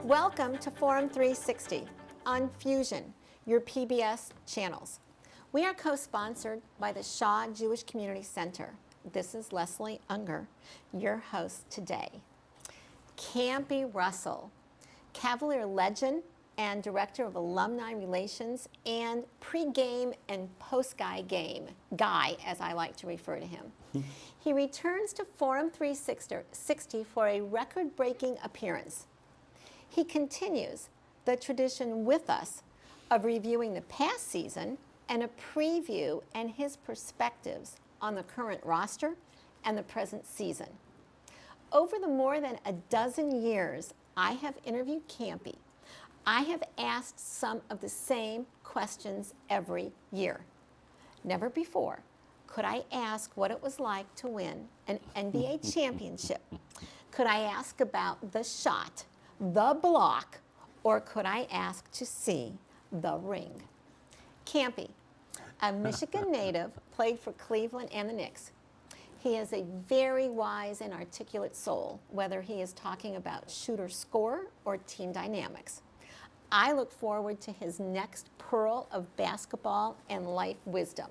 Welcome to Forum 360 on Fusion, your PBS channels. We are co-sponsored by the Shaw Jewish Community Center. This is Leslie Ungar, your host today. Campy Russell, Cavalier legend and Director of Alumni Relations and pre-game and post-guy as I like to refer to him. He returns to Forum 360 for a record-breaking appearance. He continues the tradition with us of reviewing the past season and a preview and his perspectives on the current roster and the present season. Over the more than a dozen years I have interviewed Campy, I have asked some of the same questions every year. Never before could I ask what it was like to win an NBA championship. Could I ask about the shot, the block, or could I ask to see the ring? Campy, a Michigan native, played for Cleveland and the Knicks. He is a very wise and articulate soul, whether he is talking about shooter-scorer or team dynamics. I look forward to his next pearl of basketball and life wisdom.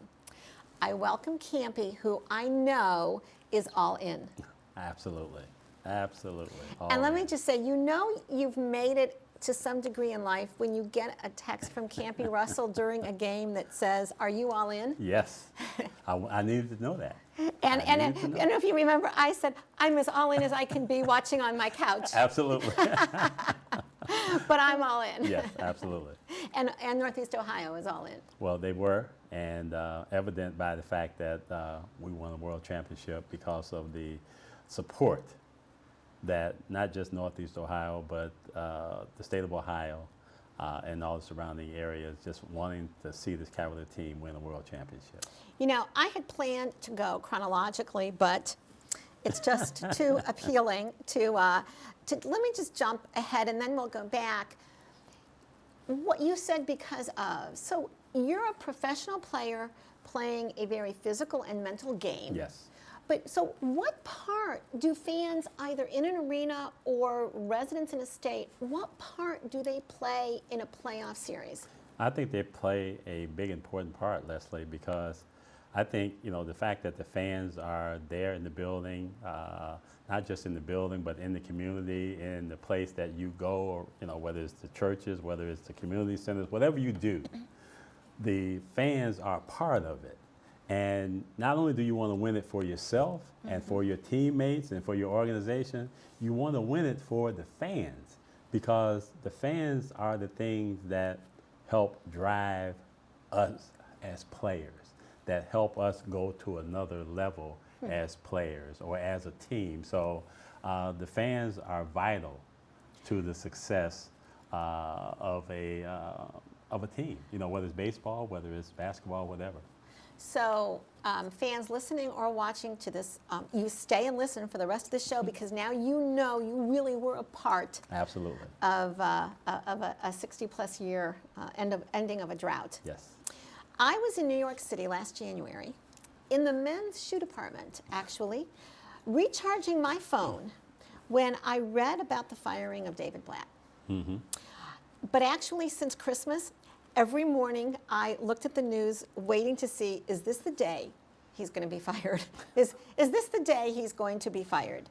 I welcome Campy, who I know is all in. Absolutely. Absolutely. And let me just say, you know you've made it to some degree in life when you get a text from Campy Russell during a game that says, "Are you all in?" Yes. I needed to know that. And I don't know if you remember, I said, "I'm as all in as I can be watching on my couch." Absolutely. But I'm all in. Yes, absolutely. And Northeast Ohio is all in. Well, they were, and evident by the fact that we won a world championship because of the support that not just Northeast Ohio, but the state of Ohio and all the surrounding areas just wanting to see this Cavalier team win a world championship. You know, I had planned to go chronologically, but it's just too appealing to let me just jump ahead and then we'll go back. What you said because of. So you're a professional player playing a very physical and mental game. Yes. But so what part do fans, either in an arena or residents in a state, what part do they play in a playoff series? I think they play a big important part, Leslie, because I think, you know, the fact that the fans are there in the building, not just in the building, but in the community, in the place that you go, or, you know, whether it's the churches, whether it's the community centers, whatever you do, the fans are part of it. And not only do you want to win it for yourself and for your teammates and for your organization, you want to win it for the fans, because the fans are the things that help drive us as players, that help us go to another level as players or as a team. So the fans are vital to the success of a team, you know, whether it's baseball, whether it's basketball, whatever. So fans listening or watching to this, you stay and listen for the rest of the show, because now you know you really were a part Absolutely. of a 60-plus year ending of a drought. Yes. I was in New York City last January in the men's shoe department, actually, recharging my phone when I read about the firing of David Blatt. Mm-hmm. But actually, since Christmas, every morning I looked at the news waiting to see, is this the day he's going to be fired? Is this the day he's going to be fired?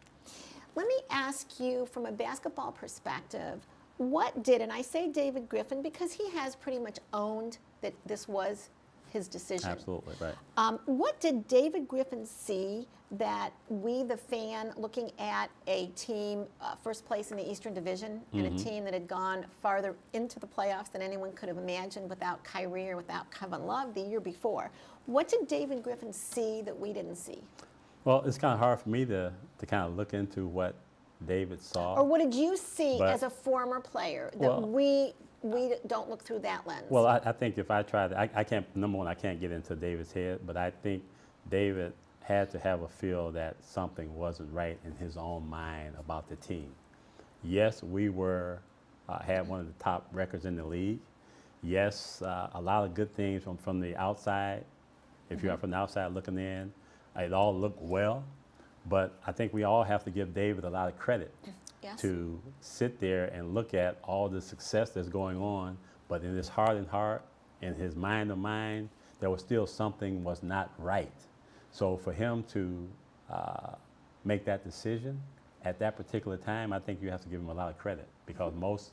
Let me ask you, from a basketball perspective, what did, and I say David Griffin because he has pretty much owned that this was his decision. Absolutely, right. What did David Griffin see that we, the fan, looking at a team first place in the Eastern Division, and a team that had gone farther into the playoffs than anyone could have imagined without Kyrie or without Kevin Love the year before? What did David Griffin see that we didn't see? Well, it's kind of hard for me to kind of look into what David saw. Or what did you see as a former player that we don't look through that lens? Well, I think if I tried, I can't, number one, I can't get into David's head, but I think David had to have a feel that something wasn't right in his own mind about the team. Yes, we were, had one of the top records in the league, yes, a lot of good things from the outside. If you are from the outside looking in, it all looked well. But I think we all have to give David a lot of credit Yes. to sit there and look at all the success that's going on, but in his heart and heart, in his mind of mind, there was still something was not right. So for him to make that decision at that particular time, I think you have to give him a lot of credit, because most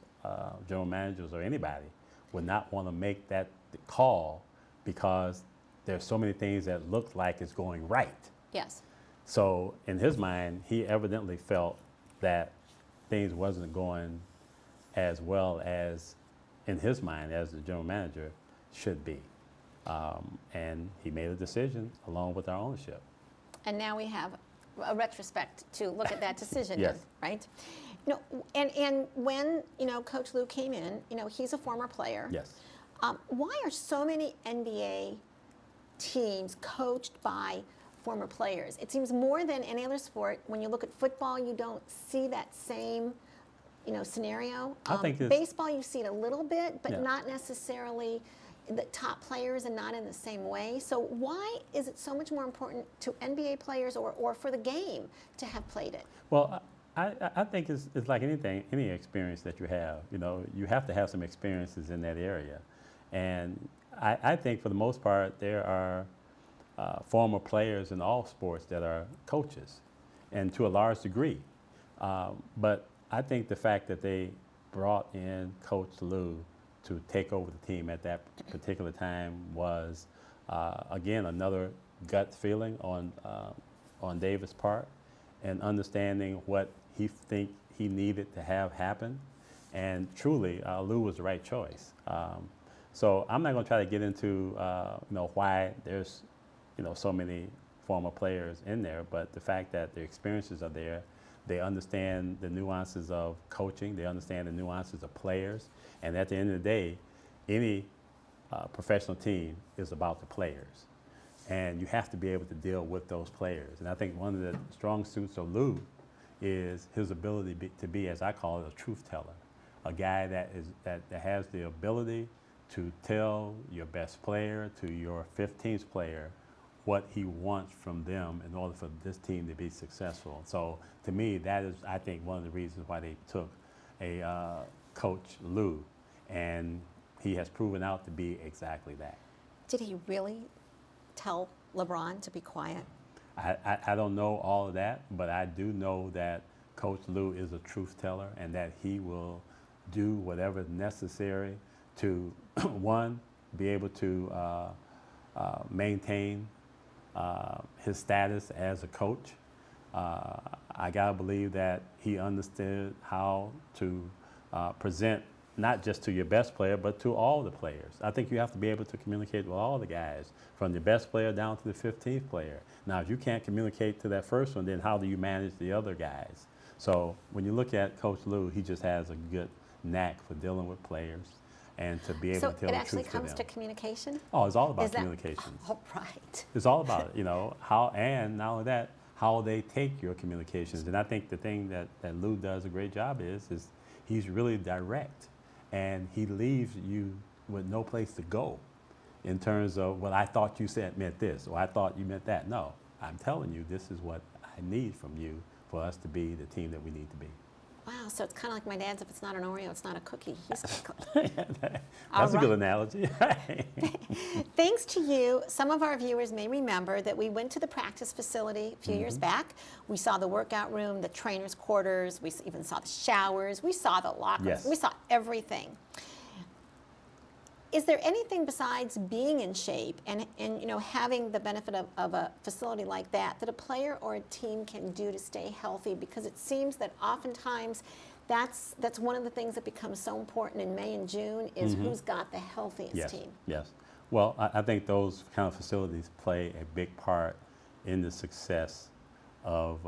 general managers or anybody would not want to make that call because there's so many things that look like it's going right. Yes. So in his mind, he evidently felt that things wasn't going as well as, in his mind, as the general manager should be. And he made a decision along with our ownership. And now we have a retrospect to look at that decision, Yes. right? You know, and when, you know, Coach Lou came in, you know, he's a former player. Yes. Why are so many NBA teams coached by former players? It seems more than any other sport. When you look at football, you don't see that same, you know, scenario. I think it's, baseball, you see it a little bit, but Yeah. not necessarily the top players and not in the same way. So why is it so much more important to NBA players or for the game to have played it? well, I think it's like anything, any experience that you have. You know, you have to have some experiences in that area. And I think for the most part, there are former players in all sports that are coaches, and to a large degree. But I think the fact that they brought in Coach Lou to take over the team at that particular time was, again, another gut feeling on David's part, and understanding what he think he needed to have happen. And truly, Lou was the right choice. So I'm not going to try to get into you know, why there's, you know, so many former players in there, but the fact that their experiences are there, they understand the nuances of coaching, they understand the nuances of players, and at the end of the day, any professional team is about the players, and you have to be able to deal with those players. And I think one of the strong suits of Lou is his ability to be, as I call it, a truth teller, a guy that has the ability to tell your best player to your 15th player what he wants from them in order for this team to be successful. So to me, that is, I think, one of the reasons why they took a Coach Lou, and he has proven out to be exactly that. Did he really tell LeBron to be quiet? I don't know all of that, but I do know that Coach Lou is a truth teller, and that he will do whatever is necessary to, one, be able to maintain his status as a coach. I gotta believe that he understood how to present not just to your best player, but to all the players. I think you have to be able to communicate with all the guys, from the best player down to the 15th player. Now, if you can't communicate to that first one, then how do you manage the other guys? So when you look at Coach Lou, he just has a good knack for dealing with players, and to be able So to tell it the actually truth to comes them. to communication? Oh, it's all about Is that- communications. Oh, right. It's all about it, you know, how, and not only that, how they take your communications. And I think the thing that Lou does a great job is he's really direct, and he leaves you with no place to go in terms of, well, I thought you said meant this, or I thought you meant that. No, I'm telling you, this is what I need from you for us to be the team that we need to be. Wow, so it's kind of like my dad's, if it's not an Oreo, it's not a cookie. He's That's a good analogy. Thanks to you, some of our viewers may remember that we went to the practice facility a few years back. We saw the workout room, the trainer's quarters, we even saw the showers, we saw the lockers, Yes. we saw everything. Is there anything besides being in shape and you know, having the benefit of a facility like that a player or a team can do to stay healthy? Because it seems that oftentimes that's one of the things that becomes so important in May and June is who's got the healthiest Yes, team. yes. Well, I think those kind of facilities play a big part in the success of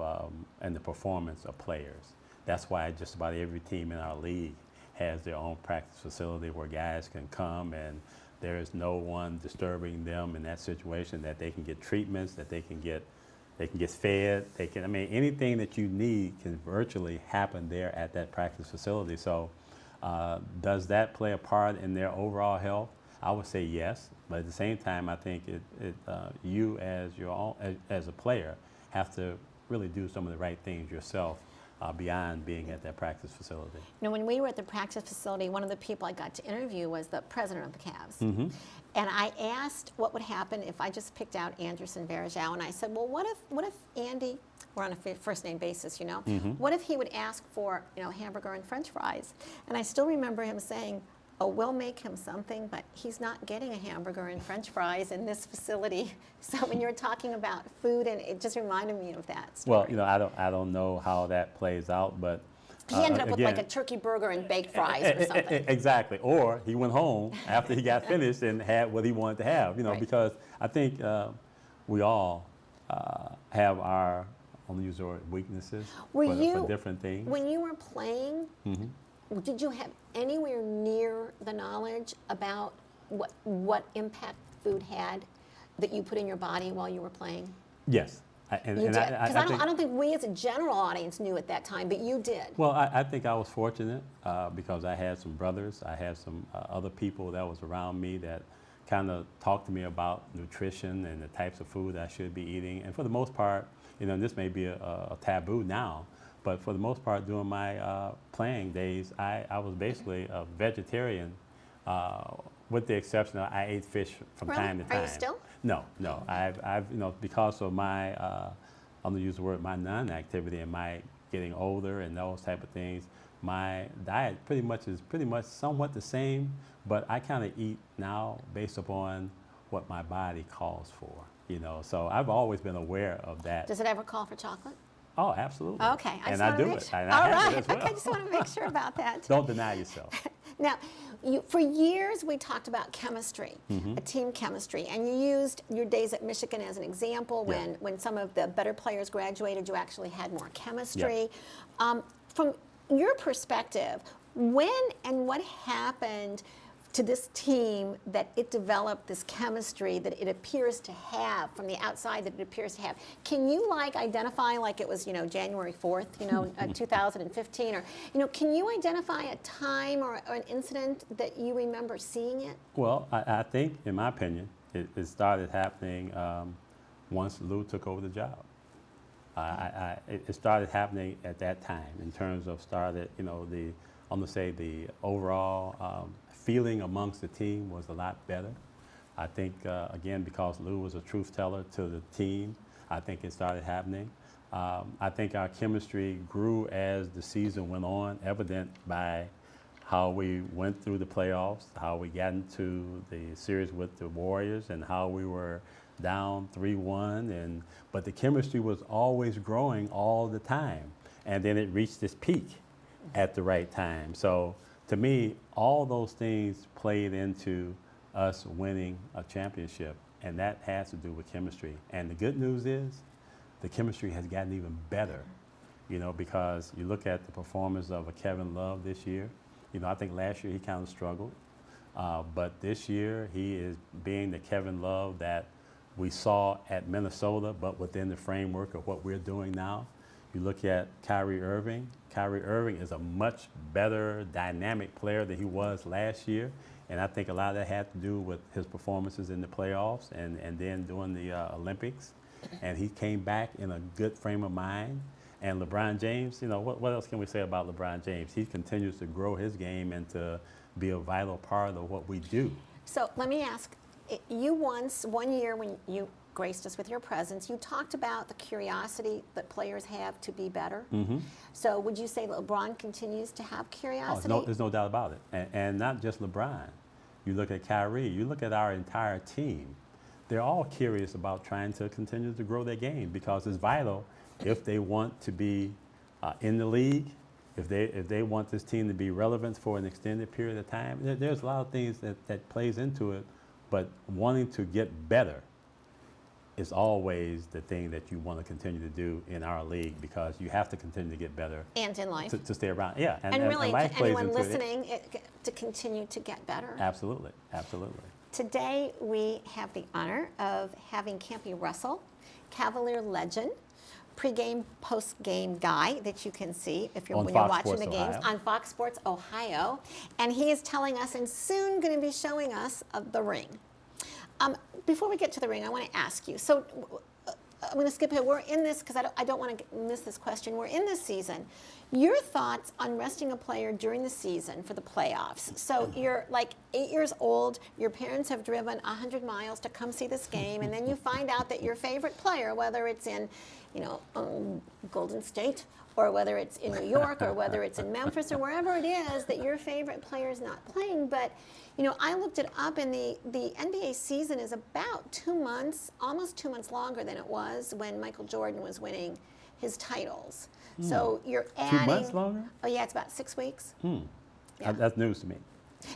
and the performance of players. That's why just about every team in our league has their own practice facility where guys can come, and there is no one disturbing them in that situation, that they can get treatments, that they can get fed, I mean, anything that you need can virtually happen there at that practice facility. So Does that play a part in their overall health? I would say yes, but at the same time, I think you as your own, as a player have to really do some of the right things yourself beyond being at that practice facility. When we were at the practice facility, one of the people I got to interview was the president of the Cavs. Mm-hmm. And I asked what would happen if I just picked out Anderson Varejao, and I said, well, what if Andy, we're on a first name basis, Mm-hmm. what if he would ask for, hamburger and French fries? And I still remember him saying, oh, we'll make him something, but he's not getting a hamburger and French fries in this facility. So when you're talking about food, and it just reminded me of that story. Well, I don't know how that plays out, but he ended up with again, like a turkey burger and baked fries or something. Exactly. Or he went home after he got finished and had what he wanted to have. Right. Because I think we all have our, I'm gonna use the word, weaknesses for different things. When you were playing, Mm-hmm. did you have anywhere near the knowledge about what impact food had that you put in your body while you were playing? Yes. You did? Because I don't think we as a general audience knew at that time, but you did. Well, I think I was fortunate because I had some brothers, I had some other people that was around me that kind of talked to me about nutrition and the types of food I should be eating. And for the most part, this may be a taboo now, but for the most part during my playing days, I was basically a vegetarian with the exception of I ate fish from time to time. Are you still? No. I've because of my, I'm gonna use the word, my non-activity and my getting older and those type of things, my diet is pretty much somewhat the same, but I kind of eat now based upon what my body calls for, So I've always been aware of that. Does it ever call for chocolate? Oh, absolutely. Okay. I do it. And All I have right. it as well. Okay, I just want to make sure about that. Don't deny yourself. Now, for years we talked about chemistry, a team chemistry, and you used your days at Michigan as an example. When some of the better players graduated, you actually had more chemistry. From your perspective, when and what happened to this team that it developed this chemistry that it appears to have from the outside that it appears to have? Can you identify like it was January 4th 2015, or can you identify a time or an incident that you remember seeing it? Well, I think in my opinion it started happening once Lou took over the job. It started happening at that time in terms of I'm gonna say the overall feeling amongst the team was a lot better. I think, again, because Lou was a truth teller to the team, I think it started happening. I think our chemistry grew as the season went on, evident by how we went through the playoffs, how we got into the series with the Warriors, and how we were down 3-1. But the chemistry was always growing all the time. And then it reached this peak at the right time. So to me, all those things played into us winning a championship, and that has to do with chemistry. And the good news is the chemistry has gotten even better, because you look at the performance of a Kevin Love this year. I think last year he kind of struggled, but this year he is being the Kevin Love that we saw at Minnesota, but within the framework of what we're doing now. You look at Kyrie Irving. Kyrie Irving is a much better dynamic player than he was last year. And I think a lot of that had to do with his performances in the playoffs and then during the Olympics. And he came back in a good frame of mind. And LeBron James, what else can we say about LeBron James? He continues to grow his game and to be a vital part of what we do. So let me ask, you one year when you graced us with your presence, you talked about the curiosity that players have to be better. Mm-hmm. So would you say LeBron continues to have curiosity? Oh, there's no doubt about it. And not just LeBron. You look at Kyrie, you look at our entire team. They're all curious about trying to continue to grow their game because it's vital if they want to be in the league, if they want this team to be relevant for an extended period of time. There's a lot of things that plays into it, but wanting to get better is always the thing that you want to continue to do in our league because you have to continue to get better. And in life. To stay around, yeah. And really, life to plays anyone into listening, to continue to get better. Absolutely, absolutely. Today, we have the honor of having Campy Russell, Cavalier legend, pre-game, post-game guy that you can see if you're On when Fox you're watching Sports the games Ohio. on Fox Sports Ohio, and he is telling us and soon going to be showing us the ring. Before we get to the ring, I want to ask you. So I'm going to skip ahead. We're in this because I don't want to miss this question. We're in this season. Your thoughts on resting a player during the season for the playoffs. So you're like 8 years old. Your parents have driven 100 miles to come see this game, and then you find out that your favorite player, whether it's in, Golden State, or whether it's in New York, or whether it's in Memphis, or wherever it is, that your favorite player is not playing. But I looked it up, and the NBA season is about 2 months, almost 2 months longer than it was when Michael Jordan was winning his titles. So you're adding 2 months longer? Oh yeah, it's about 6 weeks. Yeah. That's news to me.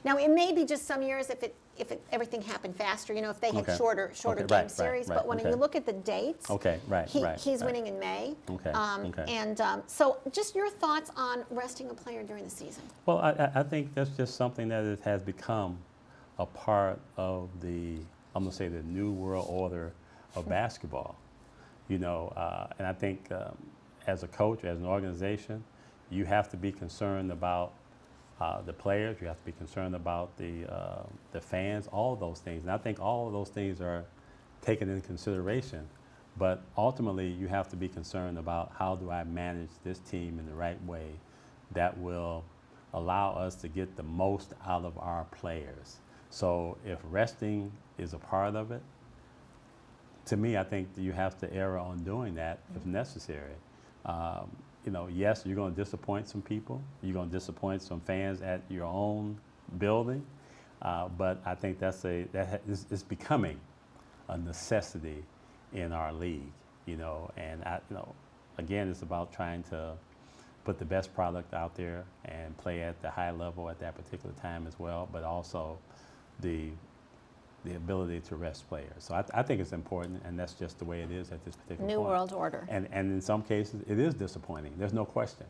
Now it may be just some years if everything happened faster, if they had Okay. shorter Okay, game right, series. right, But when okay. you look at the dates, he's right. winning in May. Okay, okay. And so just your thoughts on resting a player during the season. Well, I think that's just something that has become a part of the new world order of basketball. And I think as a coach, as an organization, you have to be concerned about the players. You have to be concerned about the fans, all of those things. And I think all of those things are taken into consideration. But ultimately, you have to be concerned about how do I manage this team in the right way that will allow us to get the most out of our players. So if resting is a part of it, to me, I think that you have to err on doing that if necessary. Yes, you're going to disappoint some people. You're going to disappoint some fans at your own building. But I think it's becoming a necessity in our league. And again, it's about trying to put the best product out there and play at the high level at that particular time as well, but also the ability to rest players. So I think it's important, and that's just the way it is at this particular New point. world order. And in some cases, it is disappointing. There's no question,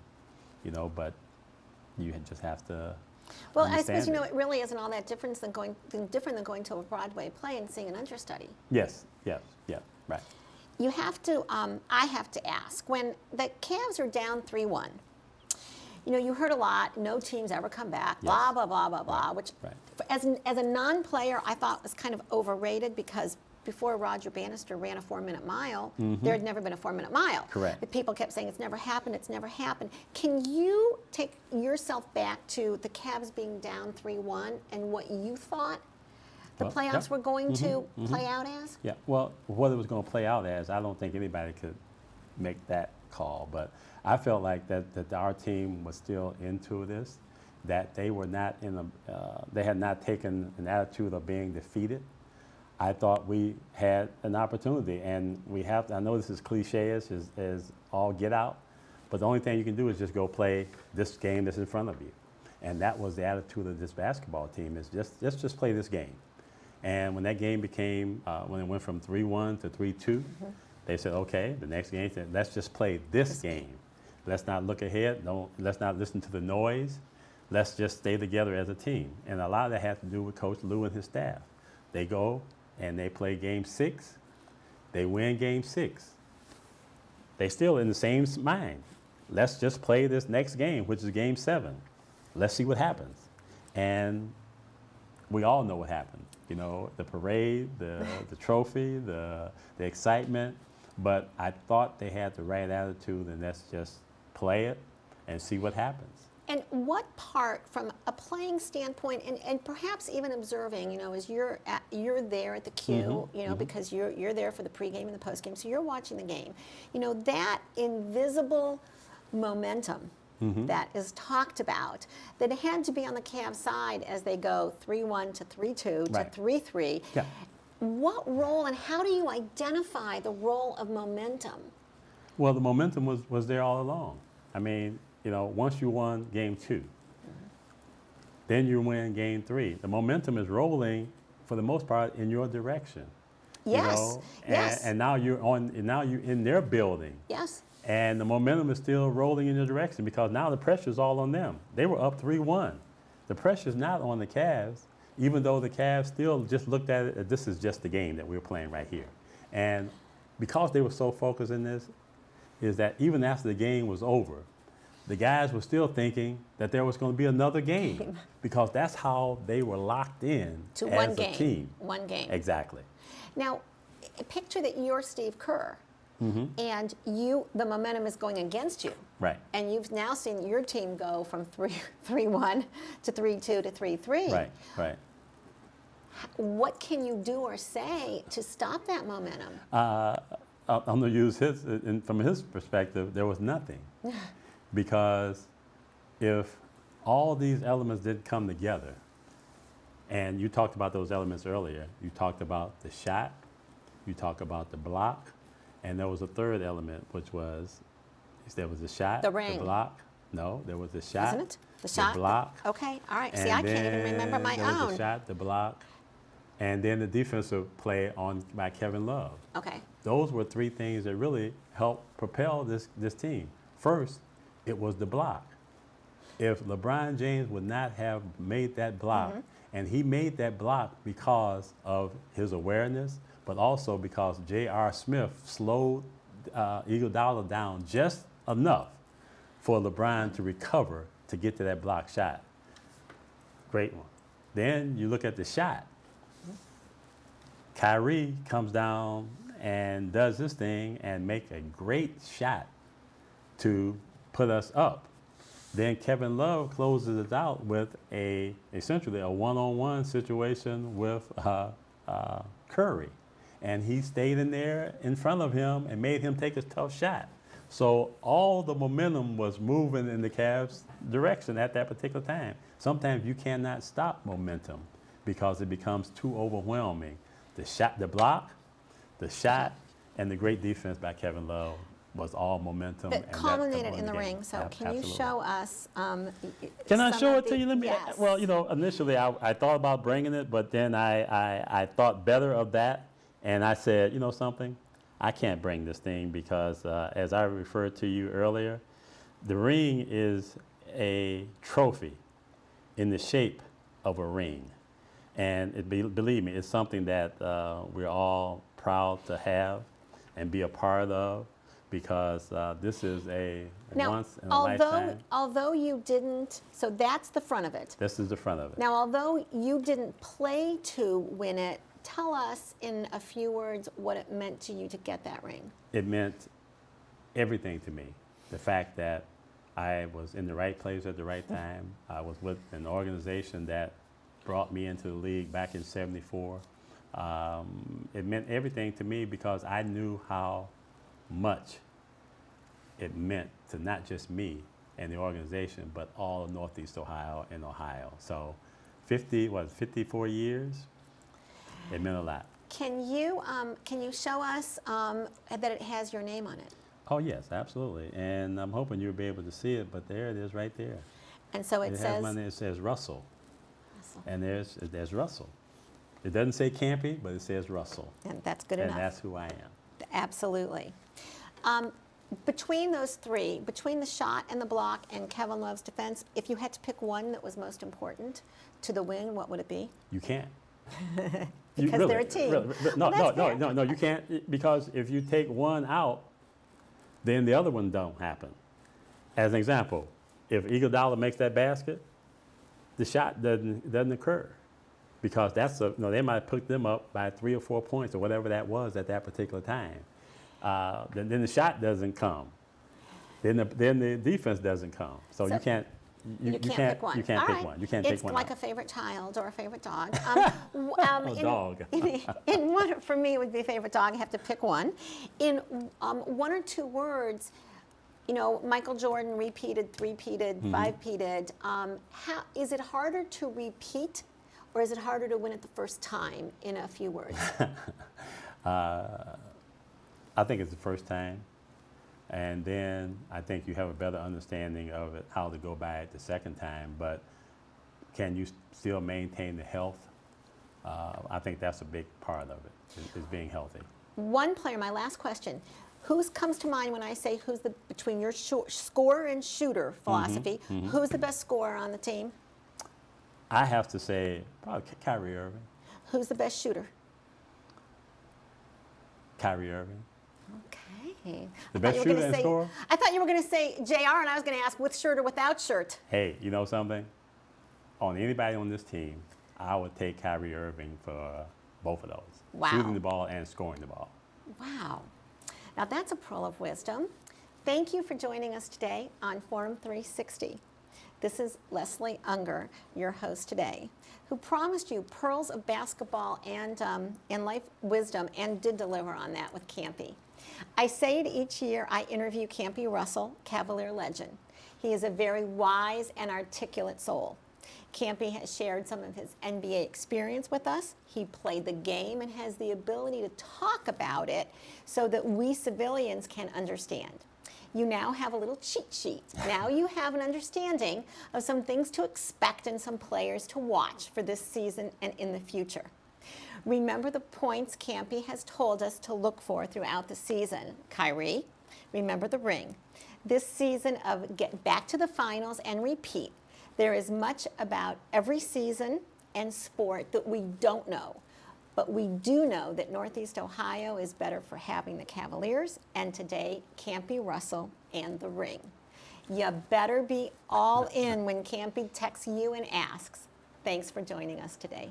but you just have to. Well, I suppose understand it really isn't all that different than going to a Broadway play and seeing an understudy. Yes, right. You have to. I have to ask, when the Cavs are down 3-1. You heard a lot. No teams ever come back. Yes. Blah blah blah blah blah. Which, right. as a non-player, I thought was kind of overrated because before Roger Bannister ran a 4-minute mile, there had never been a 4-minute mile. Correct. But people kept saying it's never happened. It's never happened. Can you take yourself back to the Cavs being down 3-1 and what you thought the playoffs were going to play out as? Yeah. Well, what it was going to play out as, I don't think anybody could make that call, but I felt like that our team was still into this, that they were not they had not taken an attitude of being defeated. I thought we had an opportunity, and I know this is cliche as all get out, but the only thing you can do is just go play this game that's in front of you. And that was the attitude of this basketball team, is just play this game. And when that game became, when it went from 3-1 to 3-2, they said, okay, the next game, let's just play this game. Let's not look ahead. Let's not listen to the noise. Let's just stay together as a team. And a lot of that has to do with Coach Lou and his staff. They go and they play game 6. They win game 6. They still in the same mind. Let's just play this next game, which is game 7. Let's see what happens. And we all know what happened. The parade, the trophy, the excitement. But I thought they had the right attitude, and let's just play it and see what happens. And what part, from a playing standpoint, and perhaps even observing, as you're there at the queue, because you're there for the pregame and the postgame, so you're watching the game. That invisible momentum that is talked about, that had to be on the Cavs side as they go 3-1 to 3-2 to 3-3. Yeah. What role, and how do you identify the role of momentum? Well, the momentum was there all along. I mean, once you won game 2, then you win game 3. The momentum is rolling, for the most part, in your direction. Yes. Yes. And now you're in their building. Yes. And the momentum is still rolling in your direction, because now the pressure's all on them. They were up 3-1. The pressure's not on the Cavs, even though the Cavs still just looked at it as this is just the game that we're playing right here. And because they were so focused in this, is that even after the game was over, the guys were still thinking that there was going to be another game because that's how they were locked in To as one a game. team. One game. Exactly. Now, picture that you're Steve Kerr, Mm-hmm. and the momentum is going against you. Right. And you've now seen your team go from 3-1 to 3-2 to 3-3. Right. Right. What can you do or say to stop that momentum? I'm going to use from his perspective, there was nothing. Because if all these elements didn't come together, and you talked about those elements earlier, you talked about the shot, you talked about the block, and there was a third element, which was, there was the shot, The ring. the block. No, there was the shot, Wasn't it? The shot? the block. Okay, all right. See, and I can't even remember then my there was own. the shot, the block, and then the defensive play by Kevin Love. Okay. Those were three things that really helped propel this team. First, it was the block. If LeBron James would not have made that block, and he made that block because of his awareness, but also because J.R. Smith slowed Iguodala down just enough for LeBron to recover to get to that block shot. Great one. Then you look at the shot. Kyrie comes down and does this thing and make a great shot to put us up. Then Kevin Love closes it out with essentially a one-on-one situation with Curry. And he stayed in there in front of him and made him take a tough shot. So all the momentum was moving in the Cavs' direction at that particular time. Sometimes you cannot stop momentum because it becomes too overwhelming. The shot, the block, the shot, and the great defense by Kevin Love was all momentum. But and culminated that in the game. ring. So can Absolutely. you show us? Can I some show of it to you? Let me. Yes. Well, initially I thought about bringing it, but then I thought better of that, and I said, something, I can't bring this thing because, as I referred to you earlier, the ring is a trophy in the shape of a ring, and believe me, it's something that we're all proud to have and be a part of. Because this is a once in a lifetime. Although you didn't, so that's the front of it. This is the front of it. Now, although you didn't play to win it, tell us in a few words what it meant to you to get that ring. It meant everything to me. The fact that I was in the right place at the right time. I was with an organization that brought me into the league back in '74. It meant everything to me because I knew how much it meant to not just me and the organization, but all of Northeast Ohio and Ohio. So 54 years, it meant a lot. Can you show us that it has your name on it? Oh yes, absolutely. And I'm hoping you'll be able to see it, but there it is right there. And so it has says, my name, it says Russell. Russell. And there's Russell. It doesn't say Campy, but it says Russell. And that's good and enough. And that's who I am. Absolutely. Between those three, between the shot and the block and Kevin Love's defense, if you had to pick one that was most important to the win, what would it be? You can't. Because they're a team. No, you can't, because if you take one out, then the other one don't happen. As an example, if Iguodala makes that basket, the shot doesn't occur, because they might put them up by 3 or 4 points or whatever that was at that particular time. Then the shot doesn't come. Then the defense doesn't come. So you can't. You can't pick one. You can't pick one. You can't take one. It's like a favorite child or a favorite dog. Dog. For me, it would be a favorite dog. I have to pick one. In 1 or 2 words, Michael Jordan repeated, 3-peated, 5-peated. How is it harder to repeat, or is it harder to win it the first time? In a few words. I think it's the first time. And then I think you have a better understanding of it, how to go by it the second time. But can you still maintain the health? I think that's a big part of it, is being healthy. One player, my last question. Who comes to mind when I say between your scorer and shooter philosophy, who's the best scorer on the team? I have to say probably Kyrie Irving. Who's the best shooter? Kyrie Irving. Okay. Hey, The I thought best you were shooter gonna and say- scorer? I thought you were going to say JR, and I was going to ask with shirt or without shirt. Hey, you know something? On anybody on this team, I would take Kyrie Irving for both of those. Wow. Shooting the ball and scoring the ball. Wow. Now that's a pearl of wisdom. Thank you for joining us today on Forum 360. This is Leslie Ungar, your host today, who promised you pearls of basketball and life wisdom and did deliver on that with Campy. I say it each year, I interview Campy Russell, Cavalier legend. He is a very wise and articulate soul. Campy has shared some of his NBA experience with us. He played the game and has the ability to talk about it so that we civilians can understand. You now have a little cheat sheet. Now you have an understanding of some things to expect and some players to watch for this season and in the future. Remember the points Campy has told us to look for throughout the season. Kyrie, remember the ring. This season of get back to the finals and repeat. There is much about every season and sport that we don't know. But we do know that Northeast Ohio is better for having the Cavaliers and today, Campy Russell and the ring. You better be all in when Campy texts you and asks. Thanks for joining us today.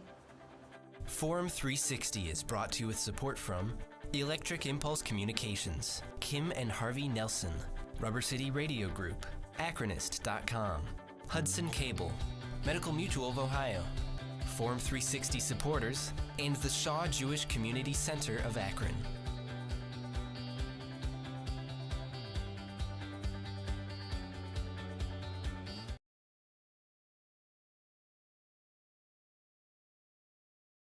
Forum 360 is brought to you with support from Electric Impulse Communications, Kim and Harvey Nelson, Rubber City Radio Group, Acronist.com, Hudson Cable, Medical Mutual of Ohio, Forum 360 supporters, and the Shaw Jewish Community Center of Akron.